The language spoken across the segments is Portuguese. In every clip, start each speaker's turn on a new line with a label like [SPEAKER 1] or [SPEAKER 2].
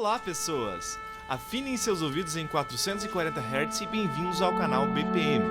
[SPEAKER 1] Olá, pessoas! Afinem seus ouvidos em 440 Hz e bem-vindos ao canal BPM.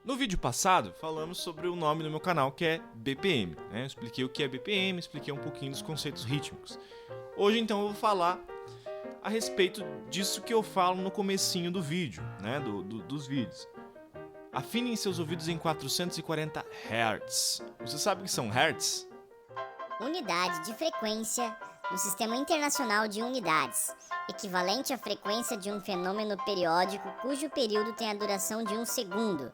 [SPEAKER 1] No vídeo passado, falamos sobre o nome do meu canal, que é BPM. Eu expliquei o que é BPM, expliquei um pouquinho dos conceitos rítmicos. Hoje, então, eu vou falar a respeito disso que eu falo no comecinho do vídeo, dos vídeos. Afinem seus ouvidos em 440 Hz. Você sabe o que são Hertz?
[SPEAKER 2] Unidade de frequência no Sistema Internacional de Unidades, equivalente à frequência de um fenômeno periódico cujo período tem a duração de 1 segundo.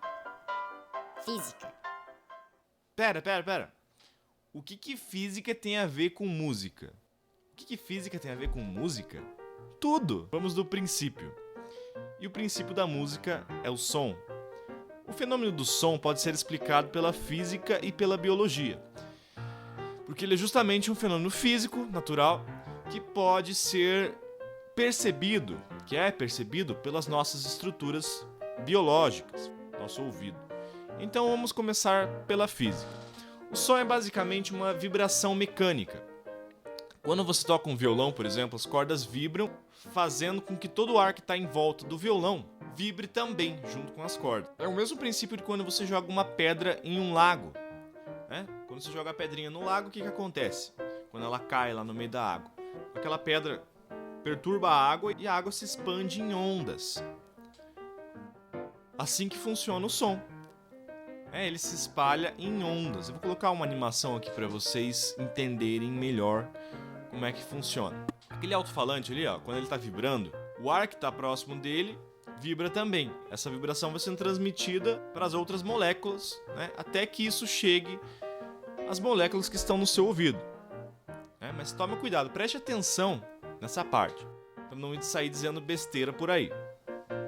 [SPEAKER 2] Física.
[SPEAKER 1] Pera. O que física tem a ver com música? O que física tem a ver com música? Tudo! Vamos do princípio. E o princípio da música é o som. O fenômeno do som pode ser explicado pela física e pela biologia, porque ele é justamente um fenômeno físico, natural, que pode ser percebido, pelas nossas estruturas biológicas, nosso ouvido. Então vamos começar pela física. O som é basicamente uma vibração mecânica. Quando você toca um violão, por exemplo, as cordas vibram, fazendo com que todo o ar que está em volta do violão vibre também, junto com as cordas. É o mesmo princípio de quando você joga uma pedra em um lago. Quando você joga a pedrinha no lago, o que acontece? Quando ela cai lá no meio da água, aquela pedra perturba a água e a água se expande em ondas. Assim que funciona o som. Ele se espalha em ondas. Eu vou colocar uma animação aqui para vocês entenderem melhor como é que funciona. Aquele alto-falante ali, quando ele está vibrando, o ar que está próximo dele vibra também. Essa vibração vai sendo transmitida para as outras moléculas, até que isso chegue às moléculas que estão no seu ouvido. Mas tome cuidado, preste atenção nessa parte, para não sair dizendo besteira por aí.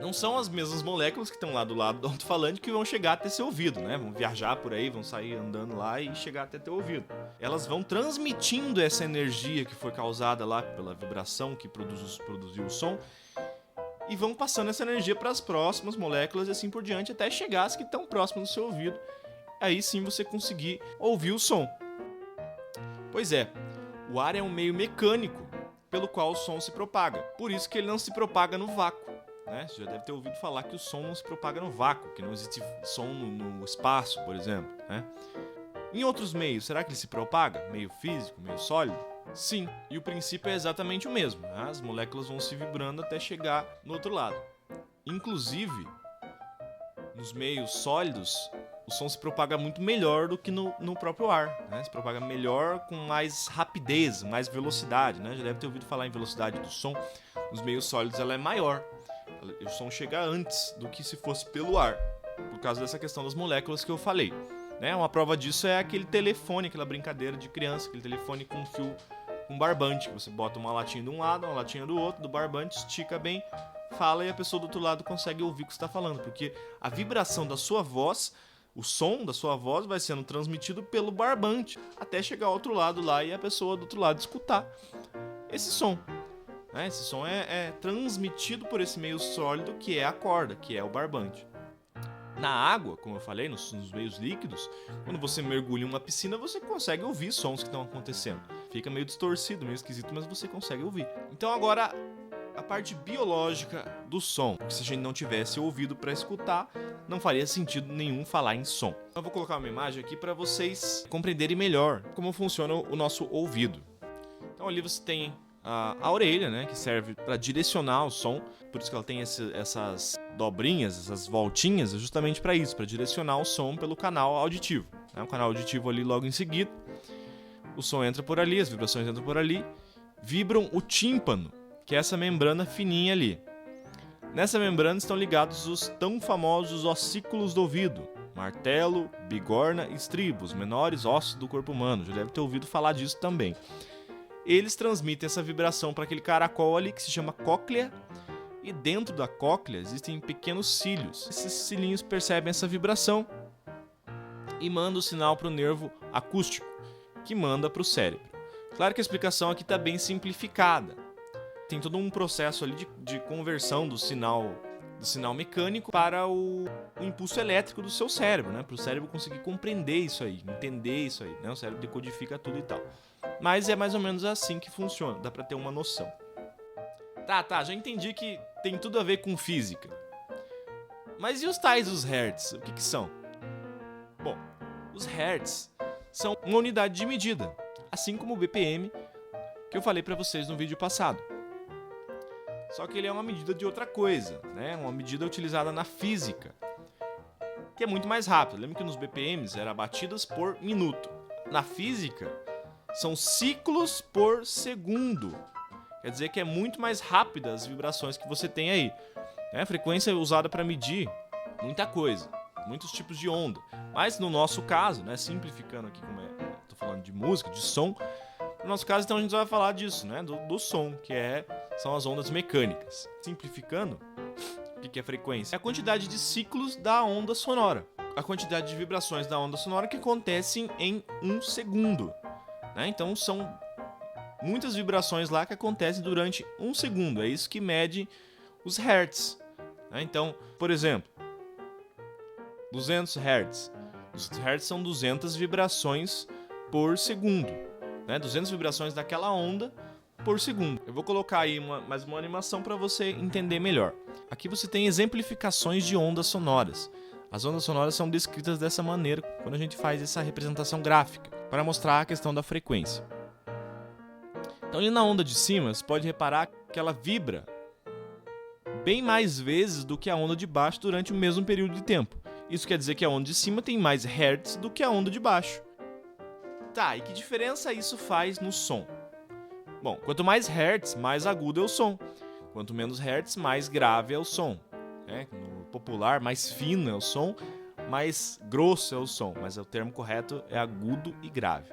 [SPEAKER 1] Não são as mesmas moléculas que estão lá do lado do alto-falante que vão chegar até seu ouvido, Vão viajar por aí, vão sair andando lá e chegar até teu ouvido. Elas vão transmitindo essa energia que foi causada lá pela vibração que produziu o som e vão passando essa energia para as próximas moléculas e assim por diante até chegar às que estão próximas do seu ouvido. Aí sim você conseguir ouvir o som. Pois é, o ar é um meio mecânico pelo qual o som se propaga. Por isso que ele não se propaga no vácuo. Você já deve ter ouvido falar que o som não se propaga no vácuo, que não existe som no espaço, por exemplo. Em outros meios, será que ele se propaga? Meio físico, meio sólido? Sim, e o princípio é exatamente o mesmo. As moléculas vão se vibrando até chegar no outro lado. Inclusive, nos meios sólidos, o som se propaga muito melhor do que no próprio ar. Se propaga melhor, com mais rapidez, mais velocidade. Já deve ter ouvido falar em velocidade do som. Nos meios sólidos ela é maior. O som chega antes do que se fosse pelo ar, por causa dessa questão das moléculas que eu falei. Uma prova disso é aquele telefone, aquela brincadeira de criança, aquele telefone com fio com barbante, que você bota uma latinha de um lado, uma latinha do outro, do barbante, estica bem, fala e a pessoa do outro lado consegue ouvir o que você está falando, porque a vibração da sua voz, o som da sua voz vai sendo transmitido pelo barbante, até chegar ao outro lado lá e a pessoa do outro lado escutar esse som. Esse som é transmitido por esse meio sólido que é a corda, que é o barbante. Na água, como eu falei, nos meios líquidos, quando você mergulha em uma piscina, você consegue ouvir sons que estão acontecendo. Fica meio distorcido, meio esquisito, mas você consegue ouvir. Então agora, a parte biológica do som. Se a gente não tivesse ouvido para escutar, não faria sentido nenhum falar em som. Eu vou colocar uma imagem aqui para vocês compreenderem melhor como funciona o nosso ouvido. Então ali você tem a orelha, que serve para direcionar o som, por isso que ela tem essas dobrinhas, essas voltinhas, é justamente para isso, para direcionar o som pelo canal auditivo. O canal auditivo ali logo em seguida, o som entra por ali, as vibrações entram por ali, vibram o tímpano, que é essa membrana fininha ali. Nessa membrana estão ligados os tão famosos ossículos do ouvido, martelo, bigorna e estribo, os menores ossos do corpo humano, já deve ter ouvido falar disso também. Eles transmitem essa vibração para aquele caracol ali que se chama cóclea, e dentro da cóclea existem pequenos cílios. Esses cilinhos percebem essa vibração e mandam o sinal para o nervo acústico, que manda para o cérebro. Claro que a explicação aqui está bem simplificada. Tem todo um processo ali de conversão do sinal do sinal mecânico para o impulso elétrico do seu cérebro, né? Para o cérebro conseguir compreender isso aí, entender isso aí, né? O cérebro decodifica tudo e tal. Mas é mais ou menos assim que funciona, dá para ter uma noção. Tá, já entendi que tem tudo a ver com física. Mas e os tais dos hertz? O que são? Bom, os hertz são uma unidade de medida, assim como o BPM que eu falei para vocês no vídeo passado. Só que ele é uma medida de outra coisa, né? Uma medida utilizada na física, que é muito mais rápida. Lembra que nos BPMs era batidas por minuto. Na física, são ciclos por segundo. Quer dizer que é muito mais rápida as vibrações que você tem aí. A frequência é usada para medir muita coisa, muitos tipos de onda. Mas no nosso caso, né, simplificando aqui, como estou falando de música, de som, no nosso caso então a gente vai falar disso, né, do som, que são as ondas mecânicas. Simplificando, o que é frequência? É a quantidade de ciclos da onda sonora, a quantidade de vibrações da onda sonora que acontecem em 1 segundo. Né? Então são muitas vibrações lá que acontecem durante 1 segundo. É isso que mede os hertz. Né? Então, por exemplo, 200 hertz. Os hertz são 200 vibrações por segundo. Né? 200 vibrações daquela onda por segundo. Eu vou colocar aí mais uma animação para você entender melhor. Aqui você tem exemplificações de ondas sonoras. As ondas sonoras são descritas dessa maneira quando a gente faz essa representação gráfica, para mostrar a questão da frequência. Então, ali na onda de cima, você pode reparar que ela vibra bem mais vezes do que a onda de baixo durante o mesmo período de tempo. Isso quer dizer que a onda de cima tem mais hertz do que a onda de baixo. Tá, e que diferença isso faz no som? Bom, quanto mais hertz, mais agudo é o som. Quanto menos hertz, mais grave é o som. No popular, mais fino é o som, mais grosso é o som. Mas o termo correto é agudo e grave.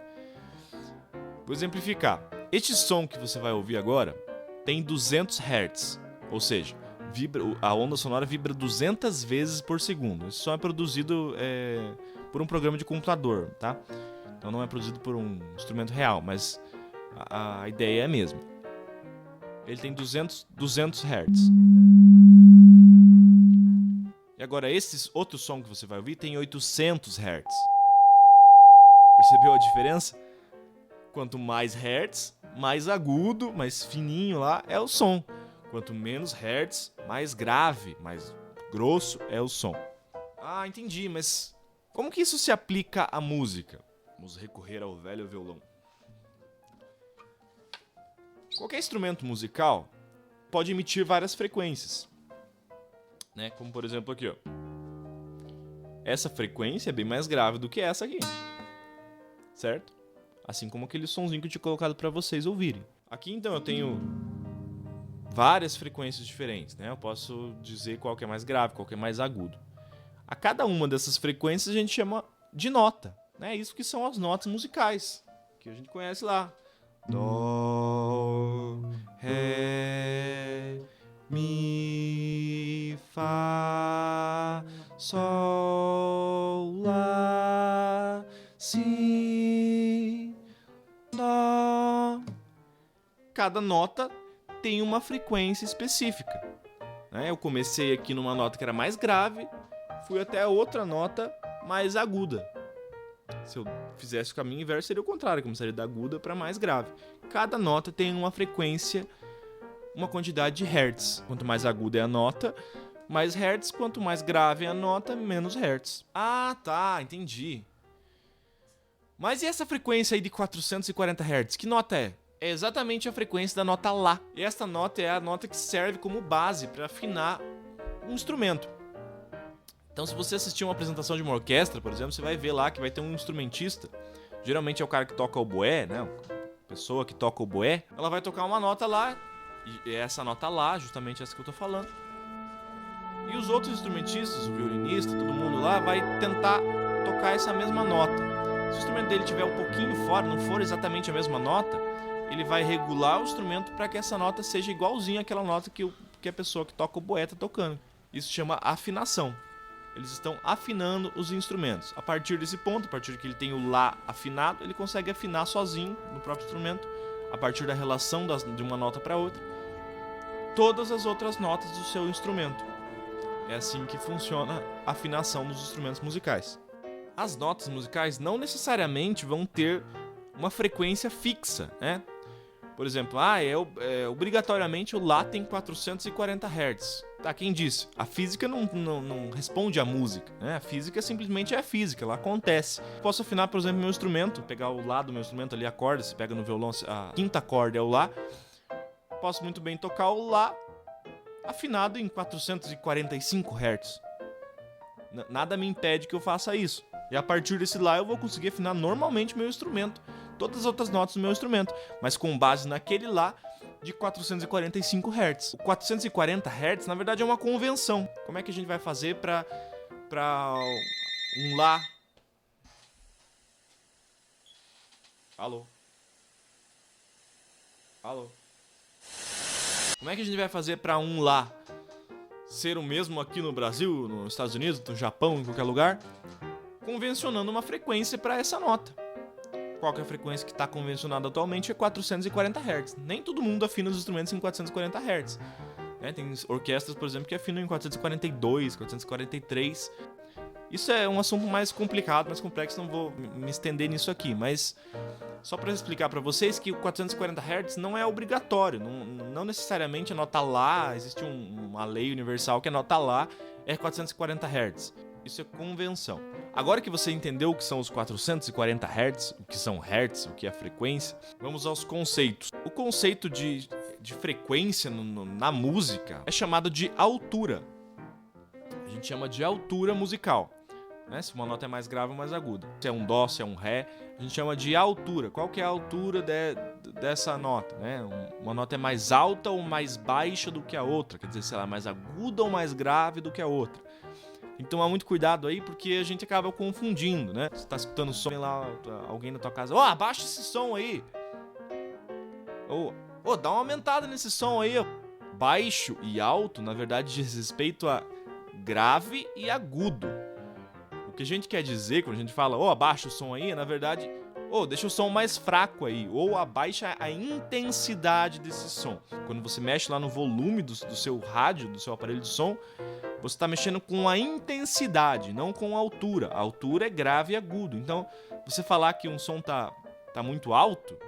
[SPEAKER 1] Vou exemplificar. Este som que você vai ouvir agora tem 200 hertz, ou seja, a onda sonora vibra 200 vezes por segundo. Esse som é produzido por um programa de computador, tá? Então não é produzido por um instrumento real, mas a ideia é a mesma. Ele tem 200 hertz. E agora esse outro som que você vai ouvir tem 800 hertz. Percebeu a diferença? Quanto mais hertz, mais agudo, mais fininho lá é o som. Quanto menos hertz, mais grave, mais grosso é o som. Ah, entendi, mas como que isso se aplica à música? Vamos recorrer ao velho violão. Qualquer instrumento musical pode emitir várias frequências. Né? Como por exemplo aqui, ó. Essa frequência é bem mais grave do que essa aqui. Certo? Assim como aquele sonzinho que eu tinha colocado para vocês ouvirem. Aqui então eu tenho várias frequências diferentes, né? Eu posso dizer qual que é mais grave, qual que é mais agudo. A cada uma dessas frequências a gente chama de nota, né? Isso que são as notas musicais, que a gente conhece lá. Dó, ré, mi, fá, sol, lá, si, dó. Cada nota tem uma frequência específica. Né? Eu comecei aqui numa nota que era mais grave, fui até a outra nota mais aguda. Se eu fizesse o caminho inverso, seria o contrário, eu começaria da aguda para mais grave. Cada nota tem uma frequência, uma quantidade de hertz. Quanto mais aguda é a nota, mais hertz. Quanto mais grave é a nota, menos hertz. Ah, tá, entendi. Mas e essa frequência aí de 440 hertz? Que nota é? É exatamente a frequência da nota Lá. E esta nota é a nota que serve como base para afinar um instrumento. Então, se você assistir uma apresentação de uma orquestra, por exemplo, você vai ver lá que vai ter um instrumentista. Geralmente é o cara que toca o oboé, né? A pessoa que toca o oboé. Ela vai tocar uma nota lá, e essa nota Lá, justamente essa que eu tô falando. E os outros instrumentistas, o violinista, todo mundo lá, vai tentar tocar essa mesma nota. Se o instrumento dele estiver um pouquinho fora, não for exatamente a mesma nota, ele vai regular o instrumento para que essa nota seja igualzinha àquela nota que a pessoa que toca o oboé está tocando. Isso chama afinação. Eles estão afinando os instrumentos. A partir desse ponto, a partir que ele tem o Lá afinado, ele consegue afinar sozinho no próprio instrumento, a partir da relação de uma nota para outra, todas as outras notas do seu instrumento. É assim que funciona a afinação dos instrumentos musicais. As notas musicais não necessariamente vão ter uma frequência fixa, né? Por exemplo, obrigatoriamente o Lá tem 440 Hz. Tá, quem disse? A física não responde à música, né? A física simplesmente é a física, ela acontece. Posso afinar, por exemplo, meu instrumento, pegar o Lá do meu instrumento ali, a corda, se pega no violão, a quinta corda é o Lá. Posso muito bem tocar o Lá afinado em 445 Hz. Nada me impede que eu faça isso. E a partir desse Lá eu vou conseguir afinar normalmente meu instrumento, todas as outras notas do meu instrumento, mas com base naquele Lá de 445 Hz. O 440 Hz, na verdade, é uma convenção. Como é que a gente vai fazer para um Lá... Alô? Alô? Como é que a gente vai fazer para um Lá ser o mesmo aqui no Brasil, nos Estados Unidos, no Japão, em qualquer lugar? Convencionando uma frequência para essa nota. Qual que é a frequência que está convencionada atualmente? É 440 Hz. Nem todo mundo afina os instrumentos em 440 Hz. Tem orquestras, por exemplo, que afinam em 442, 443. Isso é um assunto mais complicado, mais complexo, não vou me estender nisso aqui, mas só para explicar para vocês que o 440 Hz não é obrigatório, não necessariamente a nota Lá, existe uma lei universal que a nota Lá é 440 Hz. Isso é convenção. Agora que você entendeu o que são os 440 Hz, o que são Hertz, o que é frequência, vamos aos conceitos. O conceito de frequência na música é chamado de altura. A gente chama de altura musical. Se uma nota é mais grave ou mais aguda. Se é um Dó, se é um Ré, a gente chama de altura. Qual que é a altura dessa nota? Uma nota é mais alta ou mais baixa do que a outra. Quer dizer, se ela é mais aguda ou mais grave do que a outra. Tem que tomar muito cuidado aí, porque a gente acaba confundindo, né? Você tá escutando o som lá, alguém na tua casa, abaixa esse som aí. Dá uma aumentada nesse som aí. Baixo e alto, na verdade, diz respeito a grave e agudo. O que a gente quer dizer quando a gente fala, abaixa o som aí, na verdade, deixa o som mais fraco aí, ou abaixa a intensidade desse som. Quando você mexe lá no volume do seu rádio, do seu aparelho de som, você está mexendo com a intensidade, não com a altura. A altura é grave e agudo. Então, você falar que um som tá muito alto,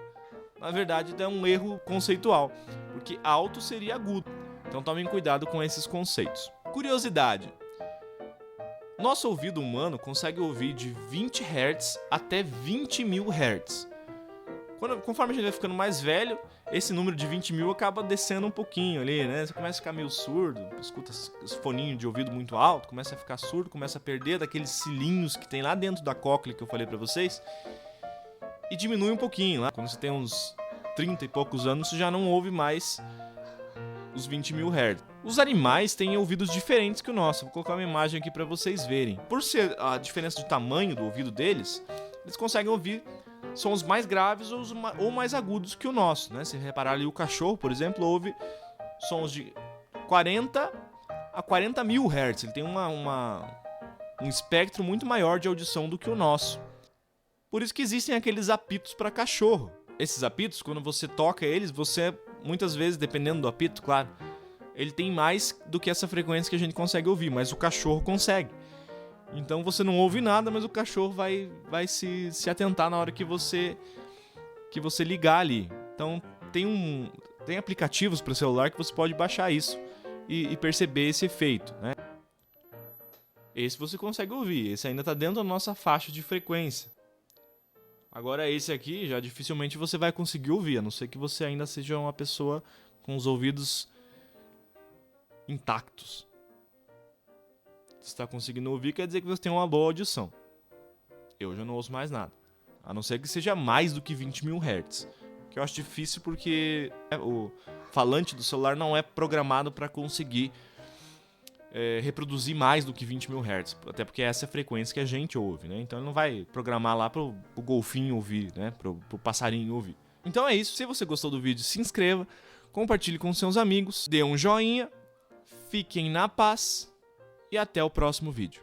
[SPEAKER 1] na verdade é um erro conceitual, porque alto seria agudo. Então tomem cuidado com esses conceitos. Curiosidade. Nosso ouvido humano consegue ouvir de 20 Hz até 20.000 Hz. Conforme a gente vai ficando mais velho, esse número de 20.000 acaba descendo um pouquinho ali, né? Você começa a ficar meio surdo, escuta os foninhos de ouvido muito alto, começa a ficar surdo, começa a perder daqueles cilinhos que tem lá dentro da cóclea que eu falei pra vocês, e diminui um pouquinho lá. Quando você tem uns 30 e poucos anos, você já não ouve mais os 20.000 Hz. Os animais têm ouvidos diferentes que o nosso. Vou colocar uma imagem aqui pra vocês verem. Por ser a diferença de tamanho do ouvido deles, eles conseguem ouvir sons mais graves ou mais agudos que o nosso, né? Se reparar ali, o cachorro, por exemplo, ouve sons de 40 a 40.000 Hz. Ele tem um espectro muito maior de audição do que o nosso. Por isso que existem aqueles apitos para cachorro. Esses apitos, quando você toca eles, você, muitas vezes, dependendo do apito, claro, ele tem mais do que essa frequência que a gente consegue ouvir, mas o cachorro consegue. Então você não ouve nada, mas o cachorro vai se atentar na hora que você ligar ali. Então tem aplicativos para o celular que você pode baixar isso e perceber esse efeito, né? Esse você consegue ouvir, esse ainda está dentro da nossa faixa de frequência. Agora esse aqui já dificilmente você vai conseguir ouvir, a não ser que você ainda seja uma pessoa com os ouvidos intactos. Se está conseguindo ouvir, quer dizer que você tem uma boa audição. Eu já não ouço mais nada. A não ser que seja mais do que 20.000 Hz. Que eu acho difícil porque o falante do celular não é programado para conseguir reproduzir mais do que 20.000 Hz. Até porque essa é a frequência que a gente ouve, né? Então ele não vai programar lá pro golfinho ouvir, né? Pro passarinho ouvir. Então é isso. Se você gostou do vídeo, se inscreva, compartilhe com seus amigos, dê um joinha, fiquem na paz. E até o próximo vídeo.